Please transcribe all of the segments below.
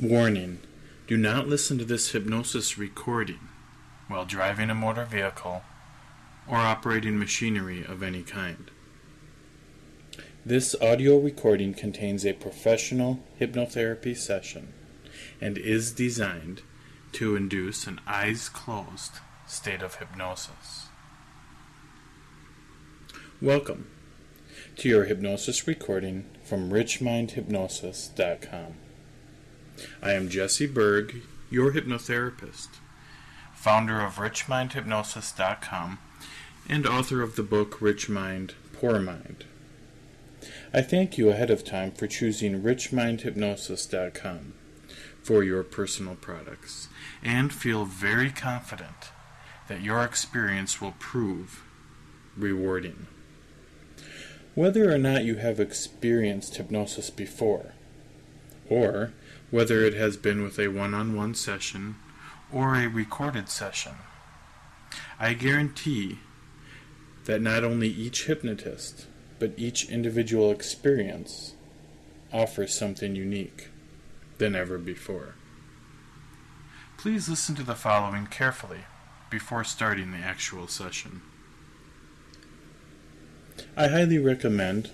Warning: do not listen to this hypnosis recording while driving a motor vehicle or operating machinery of any kind. This audio recording contains a professional hypnotherapy session and is designed to induce an eyes-closed state of hypnosis. Welcome to your hypnosis recording from richmindhypnosis.com. I am Jesse Berg, your hypnotherapist, founder of richmindhypnosis.com, and author of the book Rich Mind, Poor Mind. I thank you ahead of time for choosing richmindhypnosis.com for your personal products, and feel very confident that your experience will prove rewarding. Whether or not you have experienced hypnosis before, or whether it has been with a one-on-one session or a recorded session, I guarantee that not only each hypnotist, but each individual experience offers something unique than ever before. Please listen to the following carefully before starting the actual session. I highly recommend,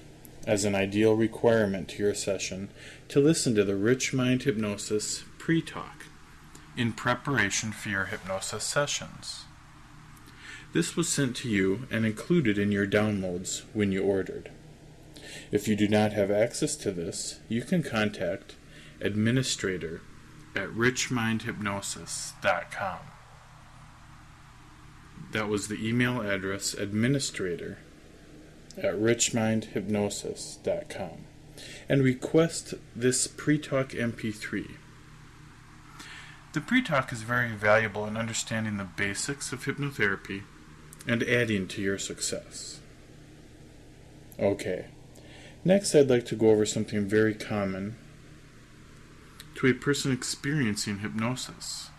as an ideal requirement to your session, to listen to the Rich Mind Hypnosis pre-talk in preparation for your hypnosis sessions. This was sent to you and included in your downloads when you ordered. If you do not have access to this, you can contact administrator at richmindhypnosis.com. That was the email address, administrator at richmindhypnosis.com, and request this pre-talk MP3. The pre-talk is very valuable in understanding the basics of hypnotherapy and adding to your success. Okay, next I'd like to go over something very common to a person experiencing hypnosis,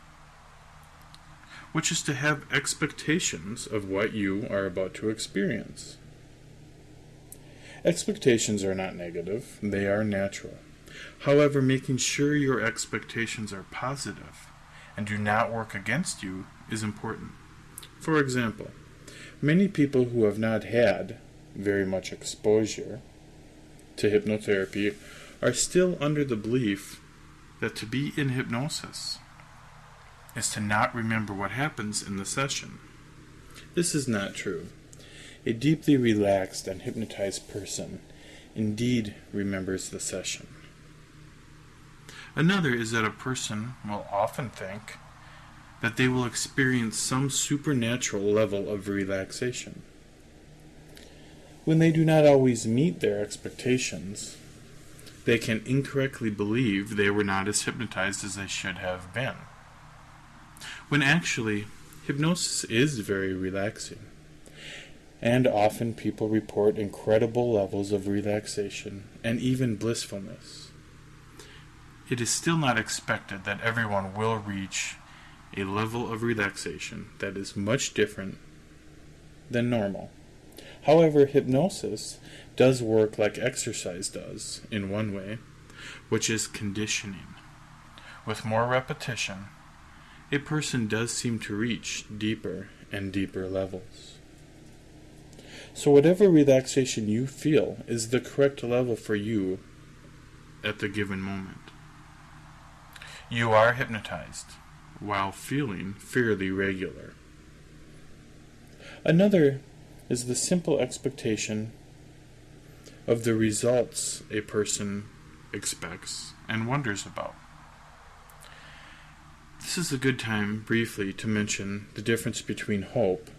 which is to have expectations of what you are about to experience. Expectations are not negative, they are natural. However, making sure your expectations are positive and do not work against you is important. For example, many people who have not had very much exposure to hypnotherapy are still under the belief that to be in hypnosis is to not remember what happens in the session. This is not true. A deeply relaxed and hypnotized person indeed remembers the session. Another is that a person will often think that they will experience some supernatural level of relaxation. When they do not always meet their expectations, they can incorrectly believe they were not as hypnotized as they should have been, when actually hypnosis is very relaxing. And often people report incredible levels of relaxation and even blissfulness. It is still not expected that everyone will reach a level of relaxation that is much different than normal. However, hypnosis does work like exercise does in one way, which is conditioning. With more repetition, a person does seem to reach deeper and deeper levels. So whatever relaxation you feel is the correct level for you at the given moment. You are hypnotized while feeling fairly regular. Another is the simple expectation of the results a person expects and wonders about. This is a good time briefly to mention the difference between hope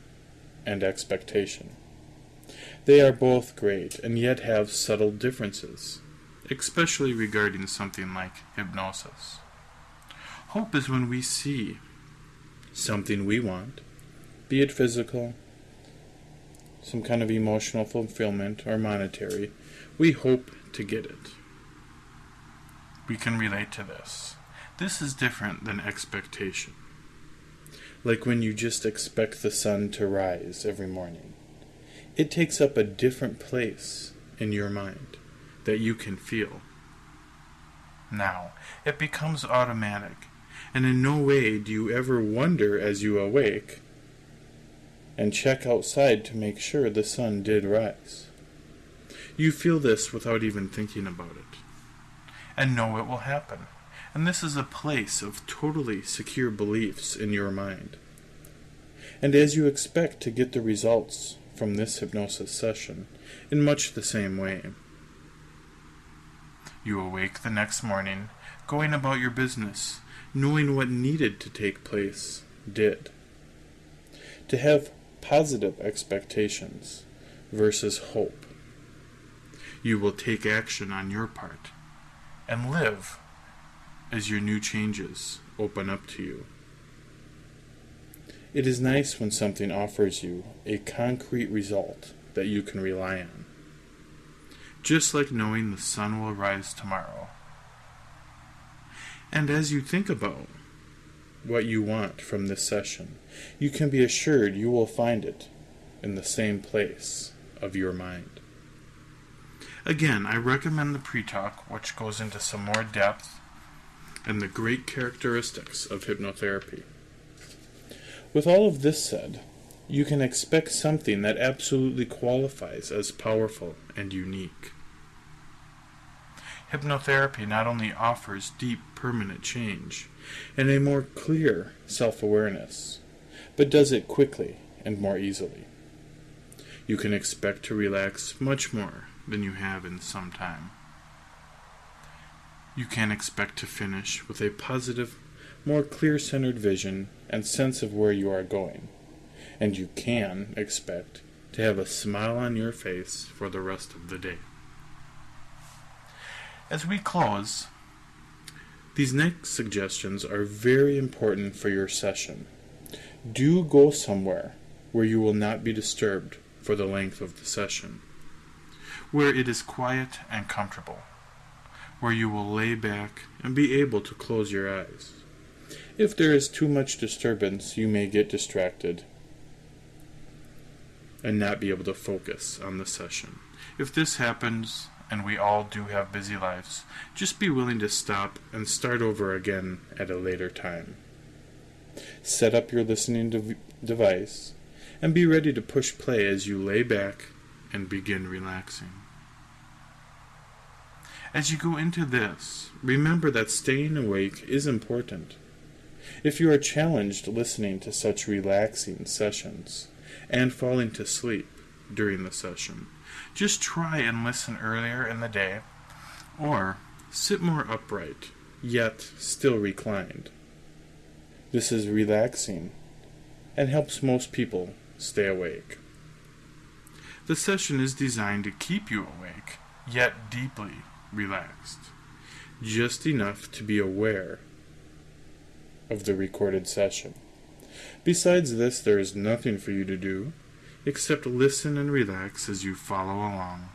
and expectation. They are both great, and yet have subtle differences, especially regarding something like hypnosis. Hope is when we see something we want, be it physical, some kind of emotional fulfillment, or monetary. We hope to get it. We can relate to this. This is different than expectation. Like when you just expect the sun to rise every morning. It takes up a different place in your mind that you can feel. now. It becomes automatic, and in no way do you ever wonder as you awake and check outside to make sure the sun did rise. You feel this without even thinking about it, and know it will happen. And this is a place of totally secure beliefs in your mind. And as you expect to get the results from this hypnosis session in much the same way. You awake the next morning, going about your business, knowing what needed to take place did. To have positive expectations versus hope. You will take action on your part and live as your new changes open up to you. It is nice when something offers you a concrete result that you can rely on. Just like knowing the sun will rise tomorrow. And as you think about what you want from this session, you can be assured you will find it in the same place of your mind. Again, I recommend the pre-talk, which goes into some more depth and the great characteristics of hypnotherapy. With all of this said, you can expect something that absolutely qualifies as powerful and unique. Hypnotherapy not only offers deep, permanent change and a more clear self-awareness, but does it quickly and more easily. You can expect to relax much more than you have in some time. You can expect to finish with a positive, more clear-centered vision and sense of where you are going, and you can expect to have a smile on your face for the rest of the day. As we close, these next suggestions are very important for your session. Do go somewhere where you will not be disturbed for the length of the session, where it is quiet and comfortable, where you will lay back and be able to close your eyes. If there is too much disturbance, you may get distracted and not be able to focus on the session. If this happens, and we all do have busy lives, just be willing to stop and start over again at a later time. Set up your listening device and be ready to push play as you lay back and begin relaxing. As you go into this, remember that staying awake is important. If you are challenged listening to such relaxing sessions and falling to sleep during the session, just try and listen earlier in the day, or sit more upright, yet still reclined. This is relaxing and helps most people stay awake. The session is designed to keep you awake, yet deeply relaxed, just enough to be aware of the recorded session. Besides this, there is nothing for you to do except listen and relax as you follow along.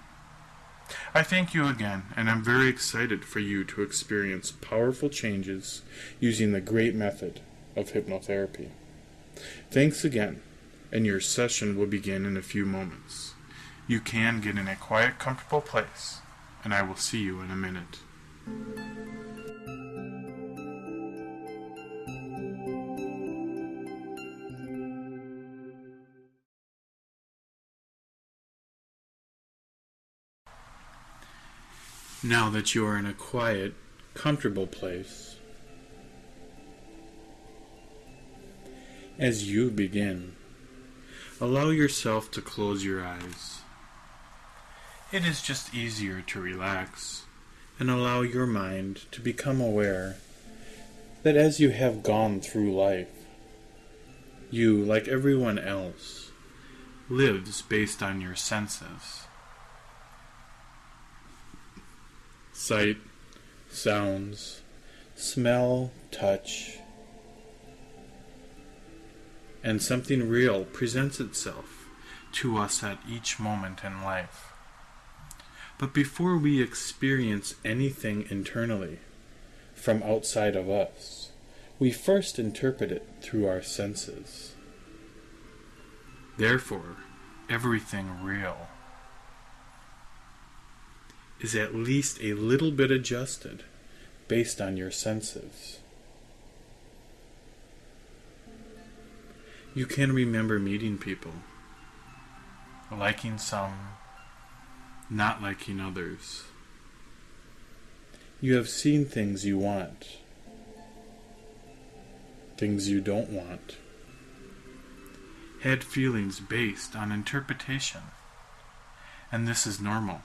I thank you again, and I'm very excited for you to experience powerful changes using the great method of hypnotherapy. Thanks again, and your session will begin in a few moments. You can get in a quiet, comfortable place, and I will see you in a minute. Now that you are in a quiet, comfortable place, as you begin, allow yourself to close your eyes. It is just easier to relax and allow your mind to become aware that as you have gone through life, you, like everyone else, lives based on your senses. Sight, sounds, smell, touch, and something real presents itself to us at each moment in life. But before we experience anything internally from outside of us, we first interpret it through our senses. Therefore, everything real is at least a little bit adjusted based on your senses. You can remember meeting people, liking some, not liking others. You have seen things you want, things you don't want, had feelings based on interpretation, and this is normal.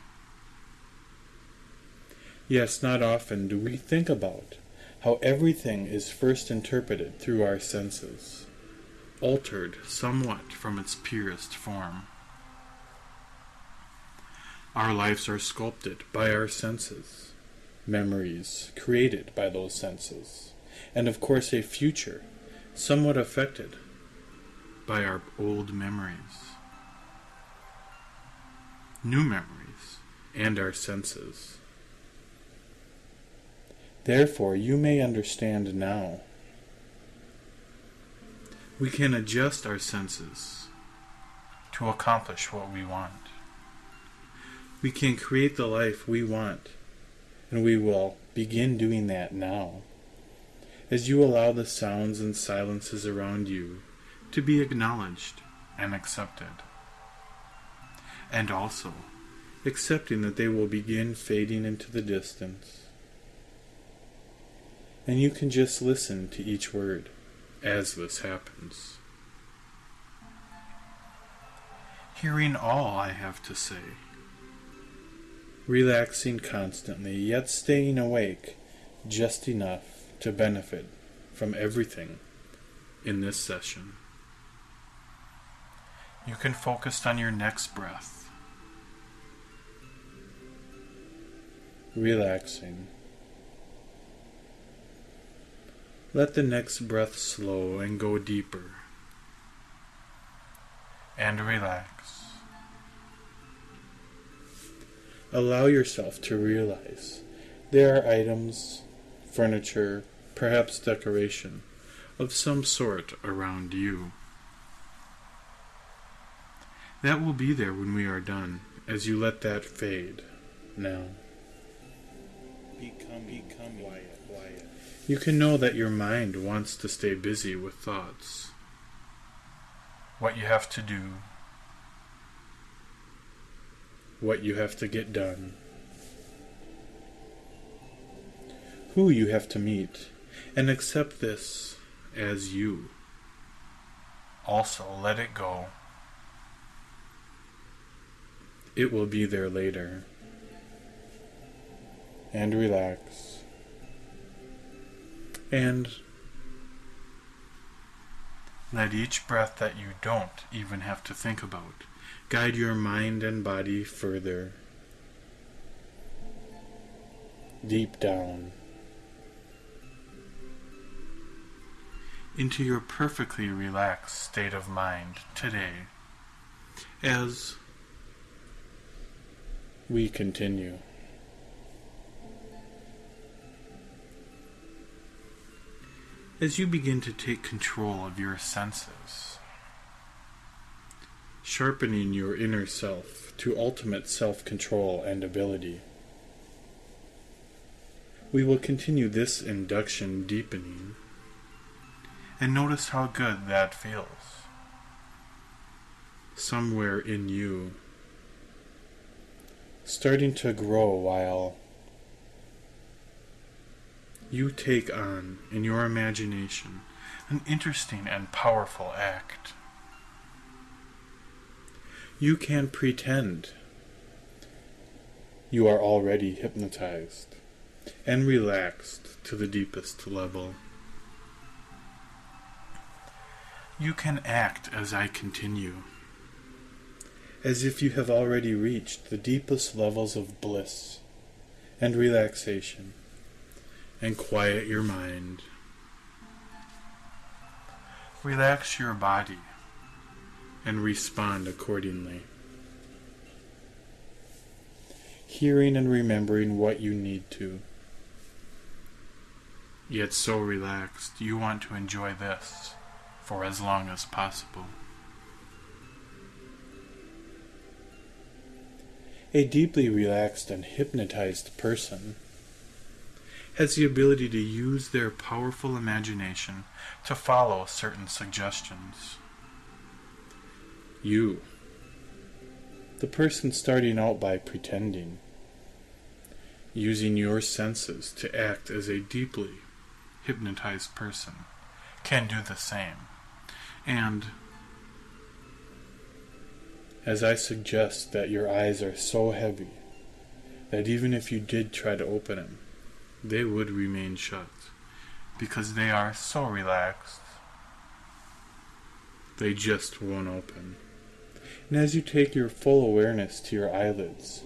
Yes, not often do we think about how everything is first interpreted through our senses, altered somewhat from its purest form. Our lives are sculpted by our senses, memories created by those senses, and of course a future somewhat affected by our old memories, new memories, and our senses. Therefore, you may understand now. We can adjust our senses to accomplish what we want. We can create the life we want, and we will begin doing that now, as you allow the sounds and silences around you to be acknowledged and accepted, and also accepting that they will begin fading into the distance. And you can just listen to each word as this happens, hearing all I have to say, relaxing constantly, yet staying awake just enough to benefit from everything in this session. You can focus on your next breath, relaxing. Let the next breath slow and go deeper, and relax. Allow yourself to realize there are items, furniture, perhaps decoration of some sort around you. That will be there when we are done, as you let that fade. Now, become quiet. You can know that your mind wants to stay busy with thoughts. What you have to do, what you have to get done, who you have to meet, and accept this as you. Also, let it go. It will be there later. And relax. And let each breath that you don't even have to think about guide your mind and body further, deep down, into your perfectly relaxed state of mind today, as we continue. As you begin to take control of your senses, sharpening your inner self to ultimate self-control and ability, we will continue this induction deepening, and notice how good that feels. Somewhere in you, starting to grow while you take on, in your imagination, an interesting and powerful act. You can pretend you are already hypnotized and relaxed to the deepest level. You can act as I continue, as if you have already reached the deepest levels of bliss and relaxation, and quiet your mind. Relax your body and respond accordingly, hearing and remembering what you need to. Yet so relaxed, you want to enjoy this for as long as possible. A deeply relaxed and hypnotized person has the ability to use their powerful imagination to follow certain suggestions. You, the person starting out by pretending, using your senses to act as a deeply hypnotized person, can do the same. And as I suggest that your eyes are so heavy that even if you did try to open them, they would remain shut, because they are so relaxed, they just won't open. And as you take your full awareness to your eyelids,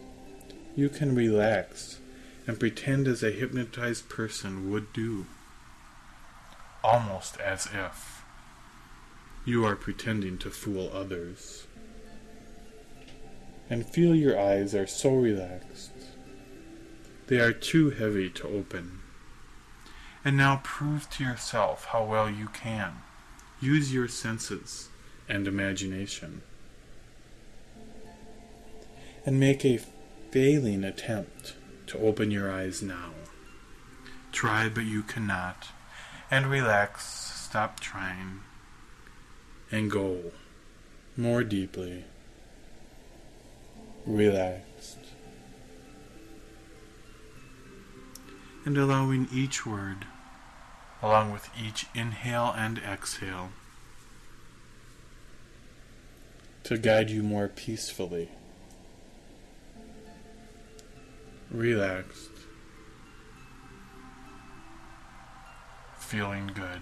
you can relax and pretend as a hypnotized person would do, almost as if you are pretending to fool others. And feel your eyes are so relaxed. They are too heavy to open. And now prove to yourself how well you can use your senses and imagination. And make a failing attempt to open your eyes now. Try, but you cannot. And relax, stop trying, and go more deeply, relaxed, and allowing each word, along with each inhale and exhale, to guide you more peacefully, relaxed, feeling good.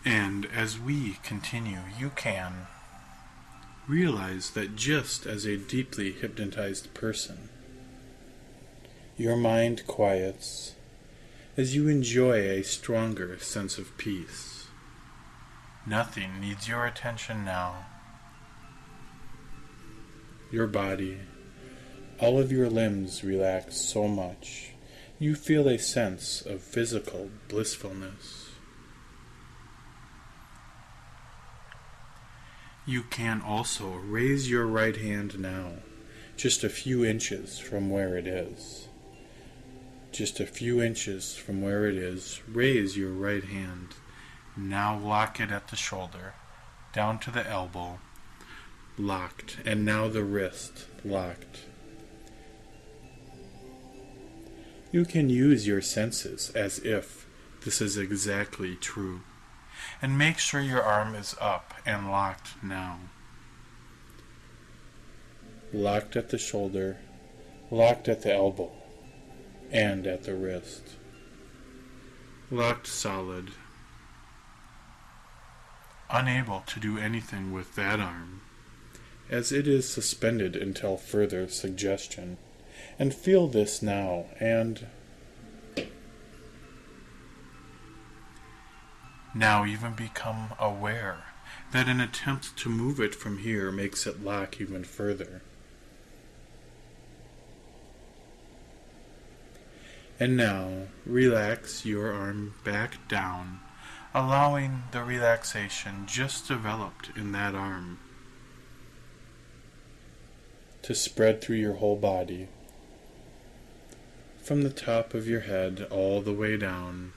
And as we continue, you can realize that just as a deeply hypnotized person, your mind quiets as you enjoy a stronger sense of peace. Nothing needs your attention now. Your body, all of your limbs relax so much, you feel a sense of physical blissfulness. You can also raise your right hand now, just a few inches from where it is. Just a few inches from where it is, raise your right hand. Now lock it at the shoulder, down to the elbow, locked, and now the wrist, locked. You can use your senses as if this is exactly true. And make sure your arm is up and locked now. Locked at the shoulder, locked at the elbow, and at the wrist. Locked solid. Unable to do anything with that arm, as it is suspended until further suggestion. And feel this now, and now even become aware that an attempt to move it from here makes it lock even further. And now relax your arm back down, allowing the relaxation just developed in that arm to spread through your whole body, from the top of your head all the way down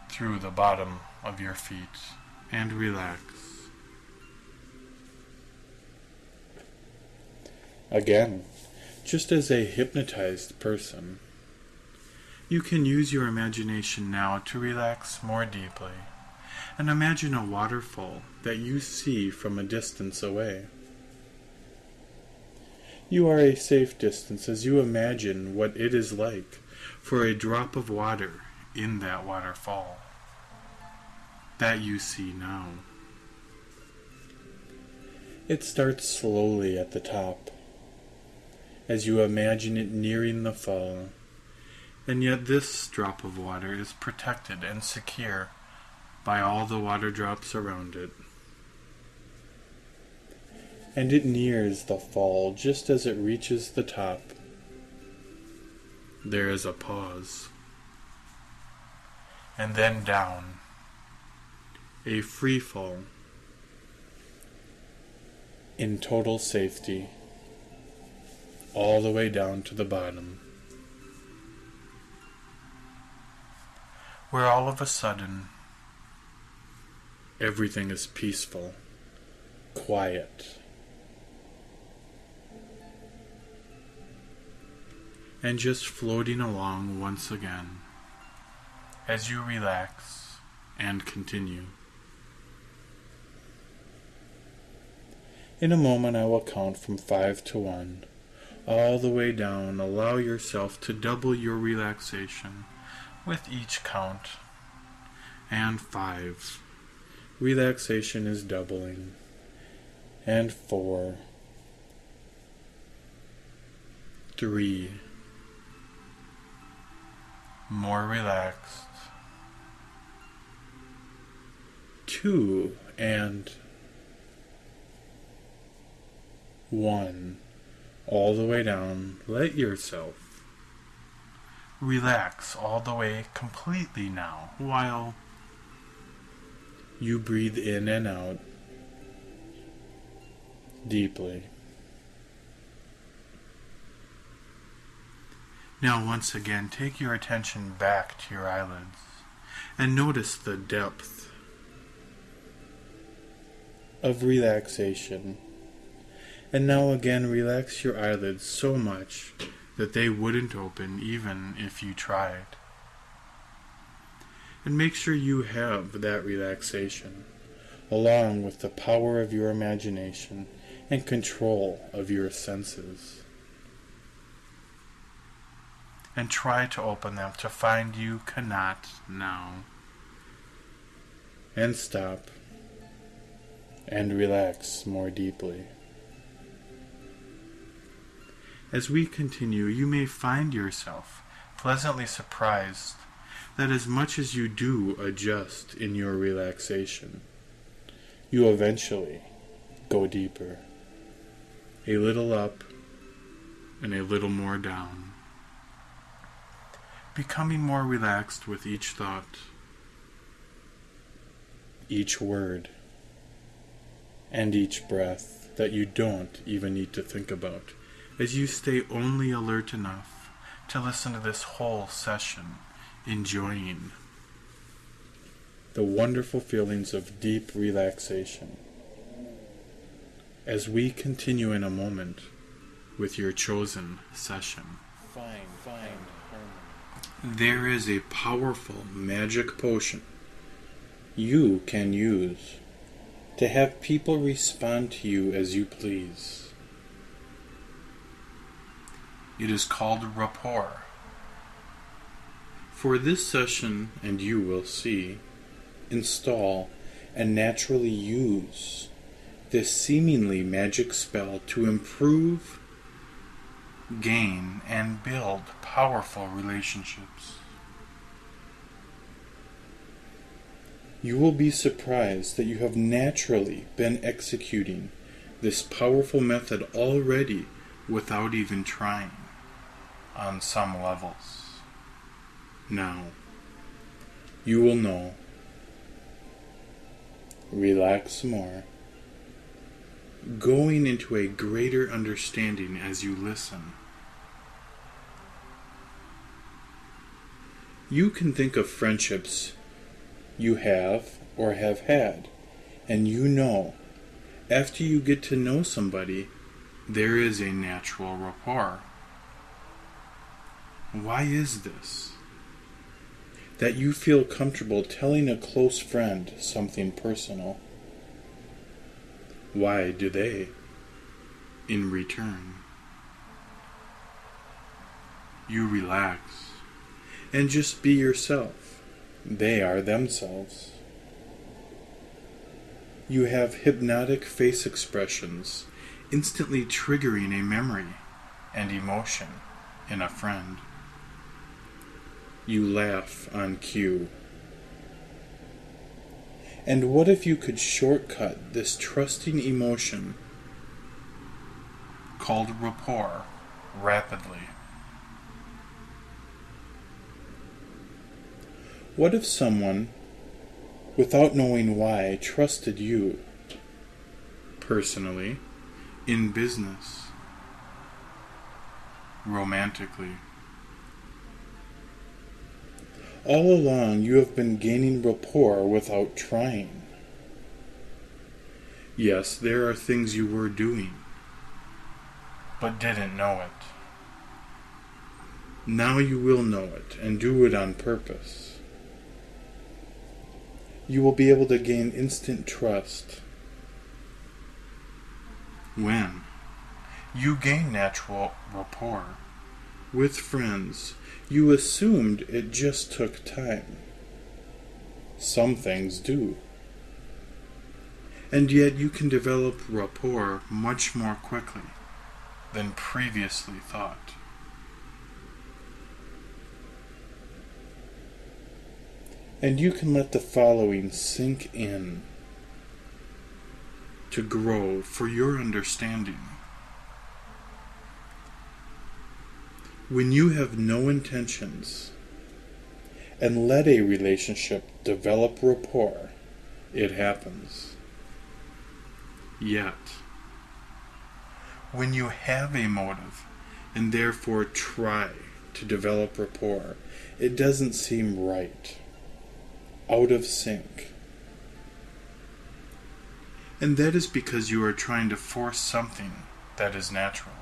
through the bottom of your feet, and relax. Again, just as a hypnotized person, you can use your imagination now to relax more deeply, and imagine a waterfall that you see from a distance away. You are a safe distance as you imagine what it is like for a drop of water in that waterfall that you see now. It starts slowly at the top as you imagine it nearing the fall, and yet this drop of water is protected and secure by all the water drops around it. And it nears the fall just as it reaches the top. There is a pause, and then down, a free fall in total safety all the way down to the bottom, where all of a sudden everything is peaceful, quiet, and just floating along once again as you relax and continue. In a moment I will count from 5 to 1. All the way down, allow yourself to double your relaxation with each count. And 5. Relaxation is doubling. And 4. 3. More relaxed. 2. And 1. All the way down. Let yourself relax all the way completely now, while you breathe in and out deeply. Now once again, take your attention back to your eyelids and notice the depth of relaxation. And now again, relax your eyelids so much that they wouldn't open even if you tried. And make sure you have that relaxation, along with the power of your imagination and control of your senses. And try to open them to find you cannot now. And stop. And relax more deeply. As we continue, you may find yourself pleasantly surprised that as much as you do adjust in your relaxation, you eventually go deeper, a little up and a little more down, becoming more relaxed with each thought, each word, and each breath that you don't even need to think about, as you stay only alert enough to listen to this whole session, enjoying the wonderful feelings of deep relaxation. As we continue in a moment with your chosen session. Find harmony. There is a powerful magic potion you can use to have people respond to you as you please. It is called Rapport. For this session, and you will see, install and naturally use this seemingly magic spell to improve, gain, and build powerful relationships. You will be surprised that you have naturally been executing this powerful method already without even trying, on some levels. Now, you will know. Relax more, going into a greater understanding as you listen. You can think of friendships you have or have had, and you know, after you get to know somebody, there is a natural rapport. Why is this? That you feel comfortable telling a close friend something personal. Why do they, in return? You relax and just be yourself. They are themselves. You have hypnotic face expressions, instantly triggering a memory and emotion in a friend. You laugh on cue. And what if you could shortcut this trusting emotion called rapport rapidly? What if someone without knowing why, trusted you, personally, in business, romantically. All along you have been gaining rapport without trying. Yes, there are things you were doing, but didn't know it. Now you will know it and do it on purpose. You will be able to gain instant trust. When you gain natural rapport with friends, you assumed it just took time. Some things do. And yet you can develop rapport much more quickly than previously thought. And you can let the following sink in to grow for your understanding. When you have no intentions and let a relationship develop rapport, it happens. Yet, when you have a motive and therefore try to develop rapport, it doesn't seem right, out of sync. And that is because you are trying to force something that is natural.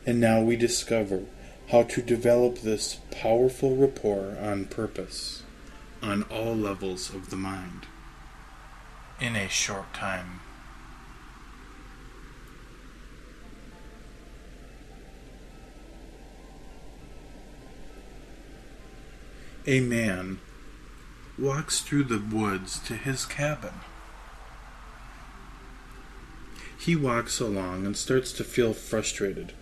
And now we discover how to develop this powerful rapport on purpose, on all levels of the mind, in a short time. A man walks through the woods to his cabin. He walks along and starts to feel frustrated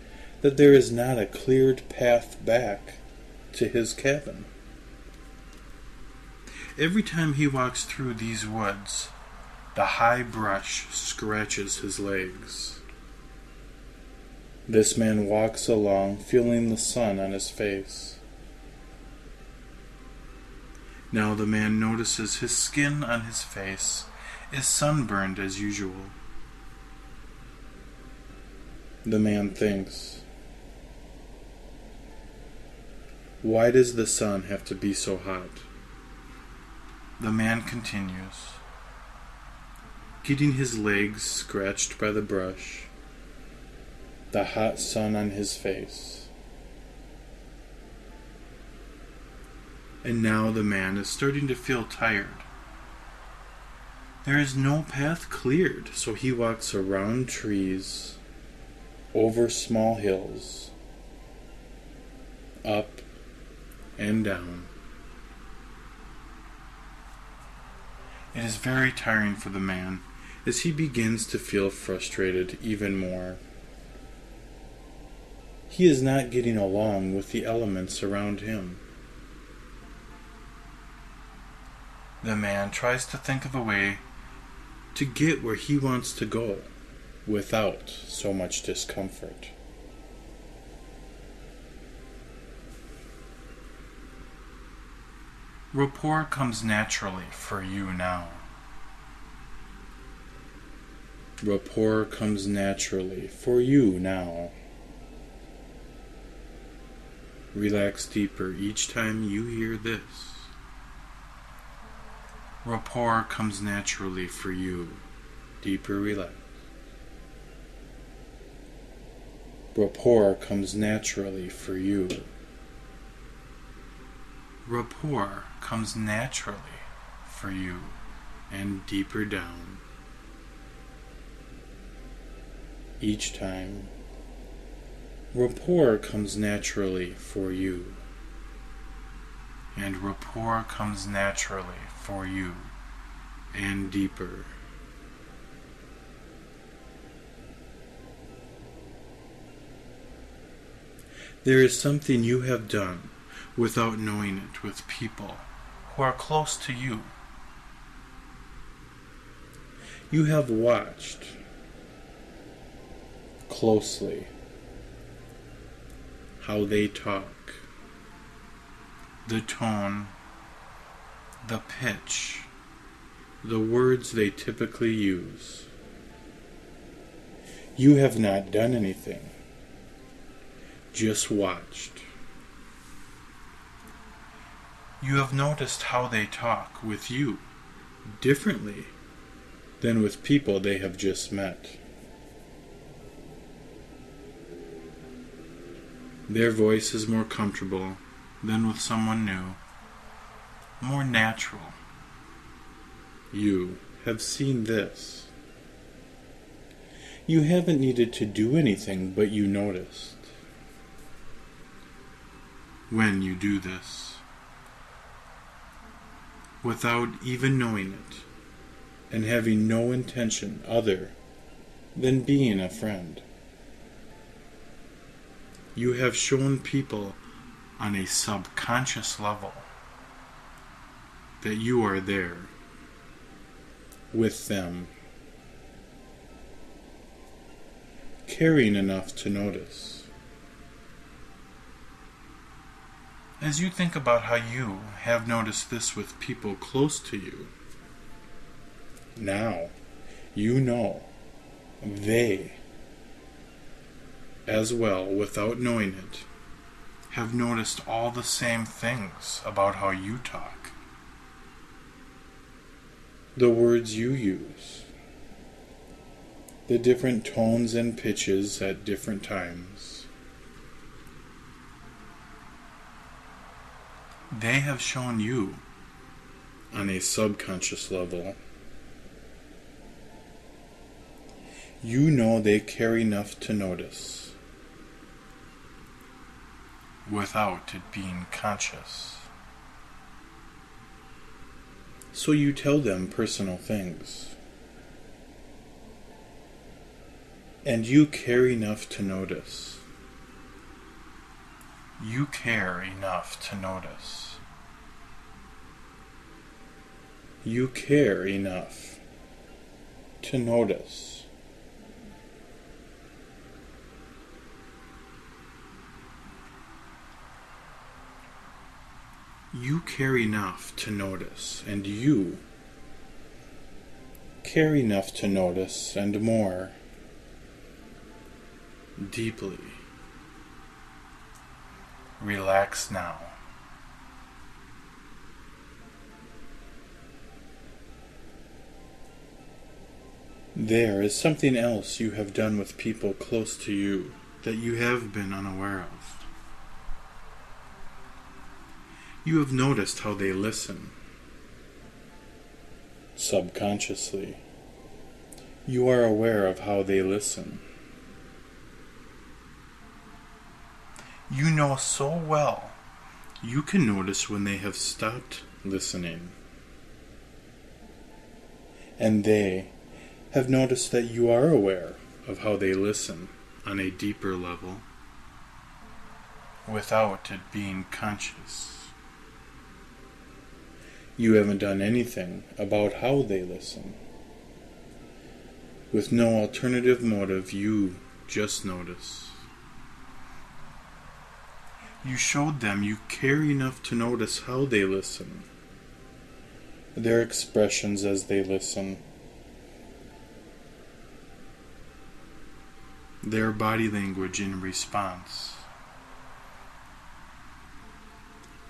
that there is not a cleared path back to his cabin. Every time he walks through these woods, the high brush scratches his legs. This man walks along feeling the sun on his face. Now the man notices his skin on his face is sunburned as usual. The man thinks, why does the sun have to be so hot? The man continues, getting his legs scratched by the brush, the hot sun on his face. And now the man is starting to feel tired. There is no path cleared, so he walks around trees, over small hills, up and down. It is very tiring for the man as he begins to feel frustrated even more. He is not getting along with the elements around him. The man tries to think of a way to get where he wants to go without so much discomfort. Rapport comes naturally for you now. Rapport comes naturally for you now. Relax deeper each time you hear this. Rapport comes naturally for you. Deeper relax. Rapport comes naturally for you. Rapport comes naturally for you, and deeper down. Each time, rapport comes naturally for you, and rapport comes naturally for you, and deeper. There is something you have done without knowing it with people who are close to you. You have watched closely how they talk, the tone, the pitch, the words they typically use. You have not done anything, just watched. You have noticed how they talk with you differently than with people they have just met. Their voice is more comfortable than with someone new, more natural. You have seen this. You haven't needed to do anything, but you noticed. When you do this, without even knowing it, and having no intention other than being a friend, you have shown people on a subconscious level that you are there with them, caring enough to notice. As you think about how you have noticed this with people close to you, now you know they, as well, without knowing it, have noticed all the same things about how you talk. The words you use, the different tones and pitches at different times. They have shown you, on a subconscious level, you know they care enough to notice, without it being conscious. So you tell them personal things, and you care enough to notice. You care enough to notice. You care enough to notice. You care enough to notice, and you care enough to notice, and more deeply. Relax now. There is something else you have done with people close to you that you have been unaware of. You have noticed how they listen. Subconsciously, you are aware of how they listen. You know so well, you can notice when they have stopped listening. And they have noticed that you are aware of how they listen on a deeper level, without it being conscious. You haven't done anything about how they listen. With no alternative motive, you just notice. You showed them you care enough to notice how they listen, their expressions as they listen, their body language in response,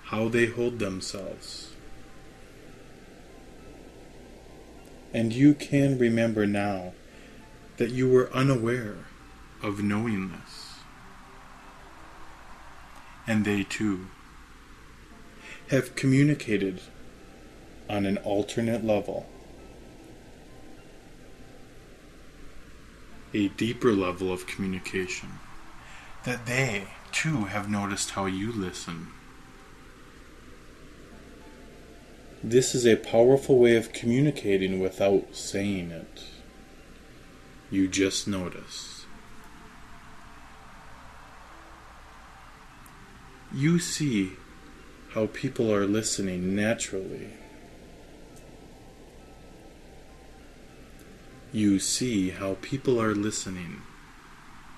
how they hold themselves. And you can remember now that you were unaware of knowing this. And they too have communicated on an alternate level, a deeper level of communication, that they too have noticed how you listen. This is a powerful way of communicating without saying it. You just notice. You see how people are listening naturally. You see how people are listening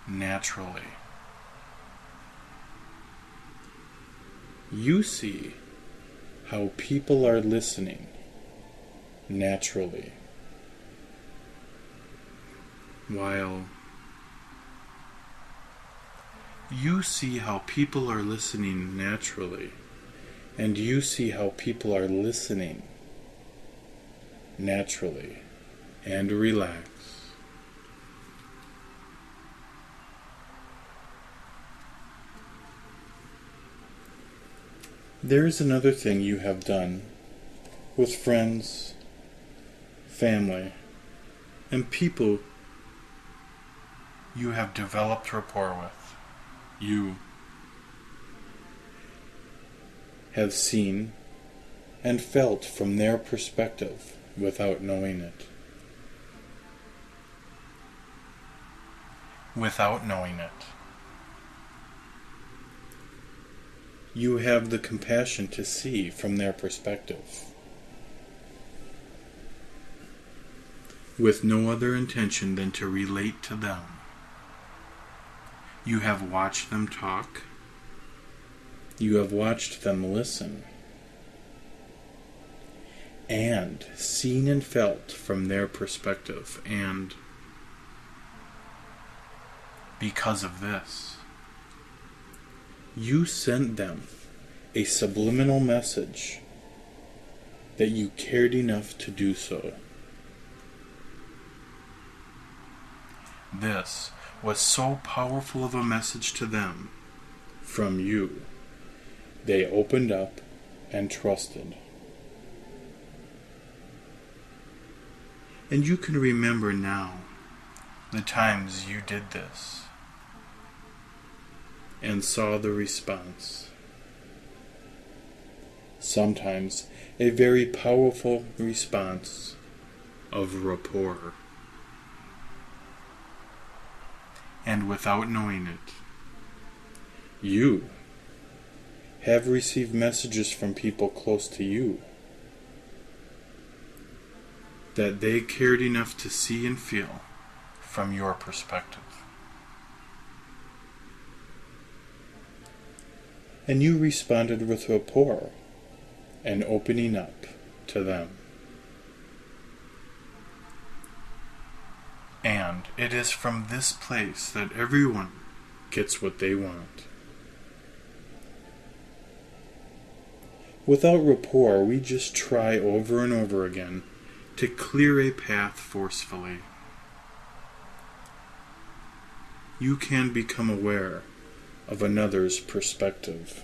naturally. You see how people are listening naturally. While you see how people are listening naturally, and you see how people are listening naturally, and relax. There is another thing you have done with friends, family, and people you have developed rapport with. You have seen and felt from their perspective without knowing it. Without knowing it. You have the compassion to see from their perspective, with no other intention than to relate to them. You have watched them talk. You have watched them listen, and seen and felt from their perspective, and because of this, you sent them a subliminal message that you cared enough to do so. This was so powerful of a message to them from you. They opened up and trusted. And you can remember now the times you did this and saw the response. Sometimes a very powerful response of rapport. And without knowing it, you have received messages from people close to you that they cared enough to see and feel from your perspective. And you responded with rapport and opening up to them. And it is from this place that everyone gets what they want. Without rapport, we just try over and over again to clear a path forcefully. You can become aware of another's perspective.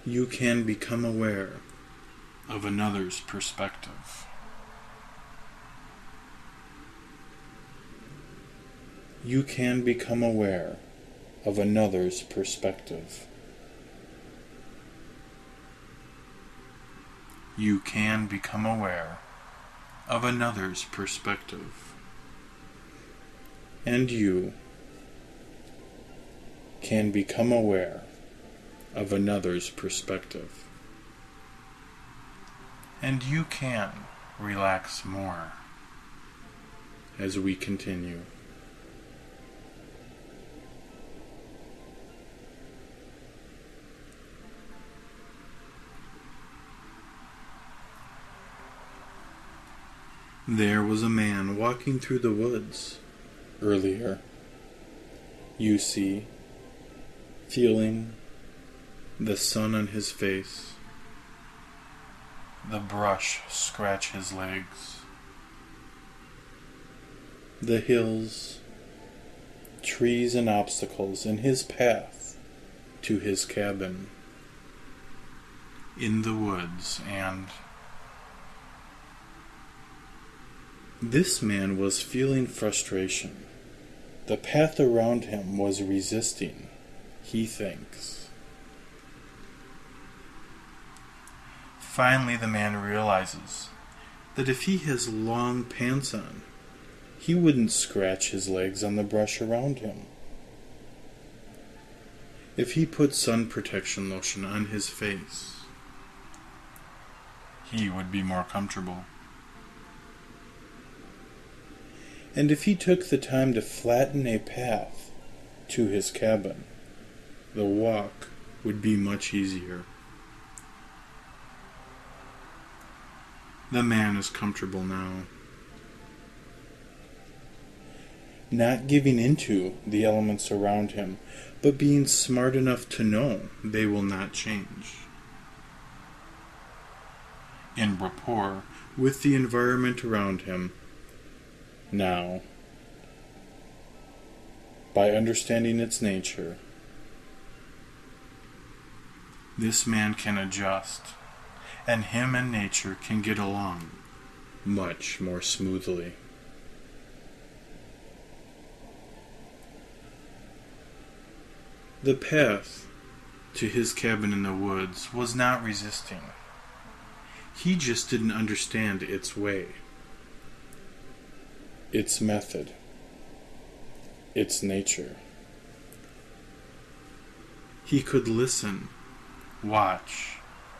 You can become aware of another's perspective. You can become aware of another's perspective. You can become aware of another's perspective. And you can become aware of another's perspective. And you can relax more as we continue. There was a man walking through the woods earlier. You see, feeling the sun on his face, the brush scratch his legs, the hills, trees and obstacles in his path to his cabin in the woods, and this man was feeling frustration. The path around him was resisting, he thinks. Finally, the man realizes that if he has long pants on, he wouldn't scratch his legs on the brush around him. If he put sun protection lotion on his face, he would be more comfortable. And if he took the time to flatten a path to his cabin, the walk would be much easier. The man is comfortable now, not giving into the elements around him, but being smart enough to know they will not change. In rapport with the environment around him, now, by understanding its nature, this man can adjust, and him and nature can get along much more smoothly. The path to his cabin in the woods was not resisting. He just didn't understand its way, its method, its nature. He could listen, watch,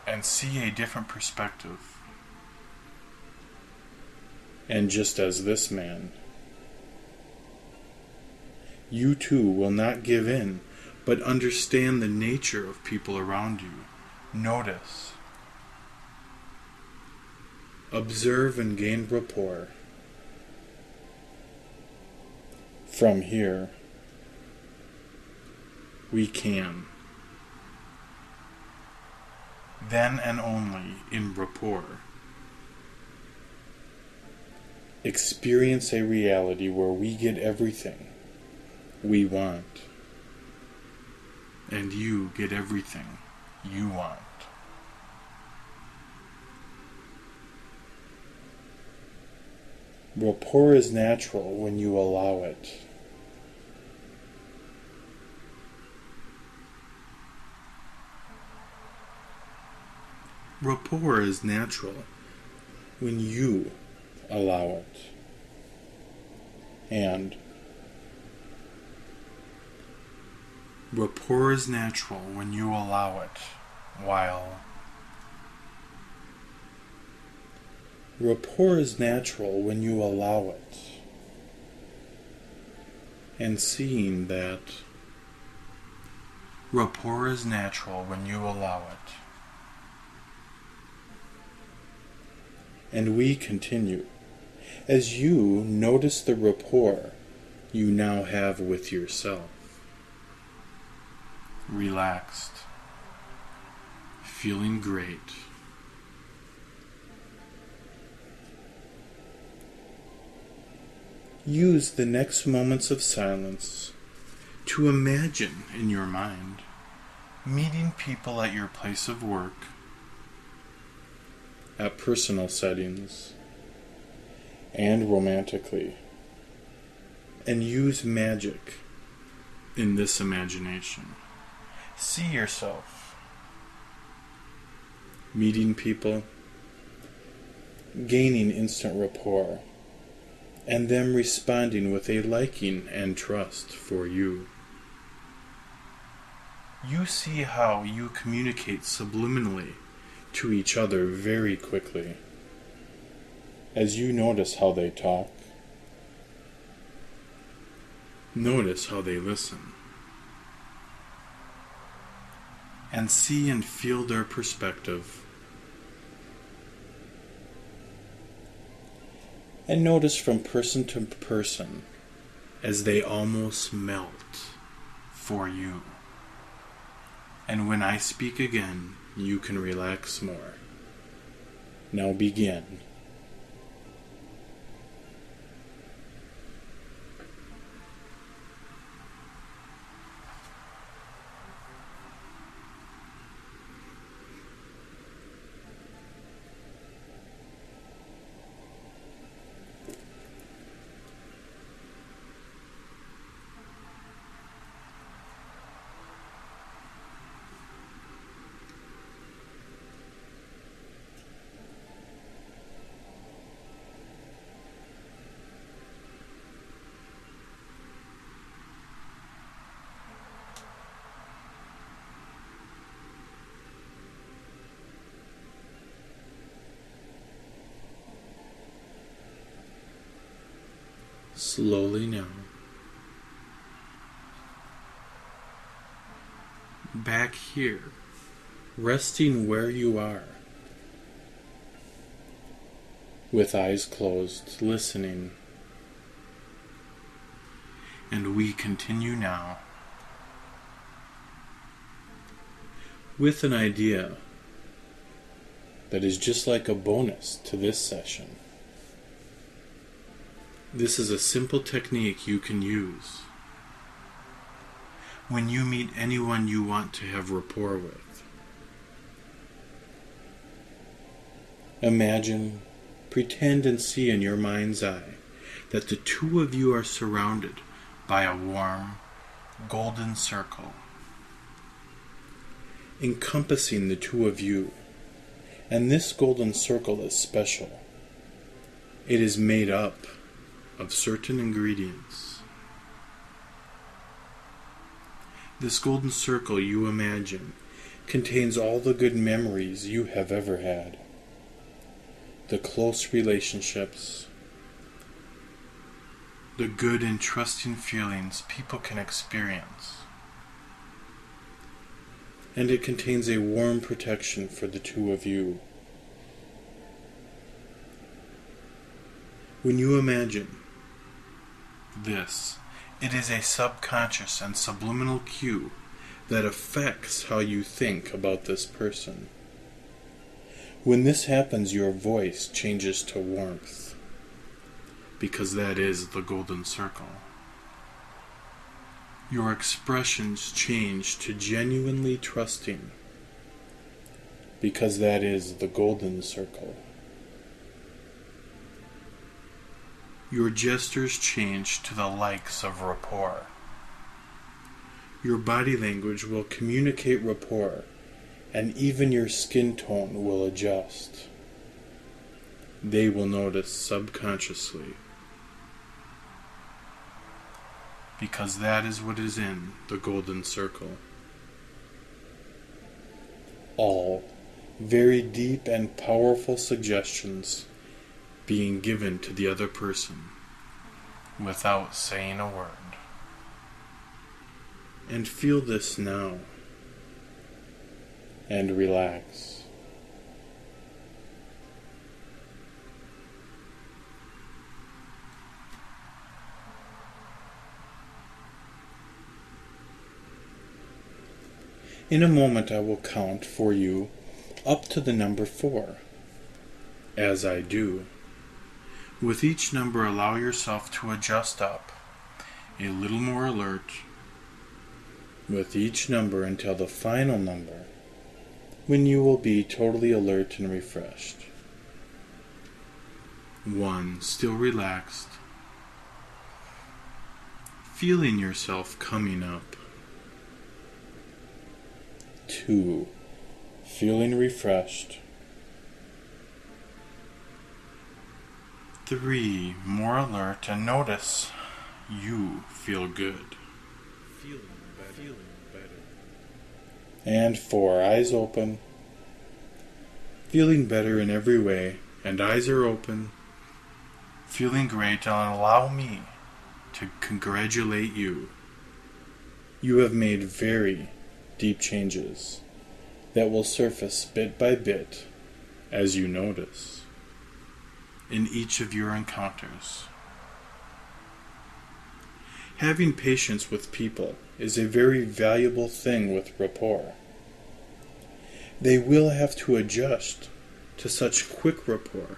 and see a different perspective. And just as this man, you too will not give in, but understand the nature of people around you. Notice, observe, and gain rapport. From here, we can. Then and only in rapport, experience a reality where we get everything we want, and you get everything you want. Rapport is natural when you allow it. Rapport is natural when you allow it. And rapport is natural when you allow it, while rapport is natural when you allow it. And seeing that rapport is natural when you allow it. And we continue. As you notice the rapport you now have with yourself. Relaxed. Feeling great. Use the next moments of silence to imagine in your mind meeting people at your place of work, at personal settings, and romantically, and use magic in this imagination. See yourself meeting people, gaining instant rapport, and them responding with a liking and trust for you. You see how you communicate subliminally to each other very quickly, as you notice how they talk, notice how they listen, and see and feel their perspective, and notice from person to person as they almost melt for you. And when I speak again, you can relax more. Now begin. Slowly now, back here, resting where you are, with eyes closed, listening. And we continue now with an idea that is just like a bonus to this session. This is a simple technique you can use when you meet anyone you want to have rapport with. Imagine, pretend and see in your mind's eye that the two of you are surrounded by a warm, golden circle, encompassing the two of you. And this golden circle is special. It is made up of certain ingredients. This golden circle, you imagine, contains all the good memories you have ever had, the close relationships, the good and trusting feelings people can experience. And it contains a warm protection for the two of you. When you imagine this, it is a subconscious and subliminal cue that affects how you think about this person. When this happens, your voice changes to warmth, because that is the golden circle. Your expressions change to genuinely trusting, because that is the golden circle. Your gestures change to the likes of rapport. Your body language will communicate rapport, and even your skin tone will adjust. They will notice subconsciously, because that is what is in the golden circle. All very deep and powerful suggestions being given to the other person without saying a word. And feel this now, and relax. In a moment I will count for you up to the number 4. As I do, with each number allow yourself to adjust up, a little more alert, with each number until the final number, when you will be totally alert and refreshed. 1. Still relaxed, feeling yourself coming up. 2. Feeling refreshed. 3. More alert, and notice you feel good. Feeling better. And 4. Eyes open. Feeling better in every way, and eyes are open. Feeling great, and allow me to congratulate you. You have made very deep changes that will surface bit by bit as you notice in each of your encounters. Having patience with people is a very valuable thing with rapport. They will have to adjust to such quick rapport,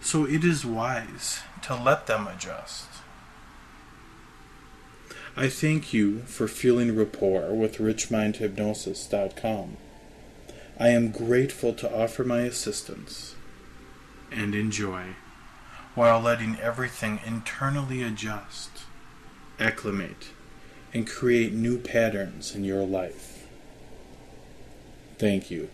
so it is wise to let them adjust. I thank you for feeling rapport with richmindhypnosis.com. I am grateful to offer my assistance and enjoy, while letting everything internally adjust, acclimate, and create new patterns in your life. Thank you.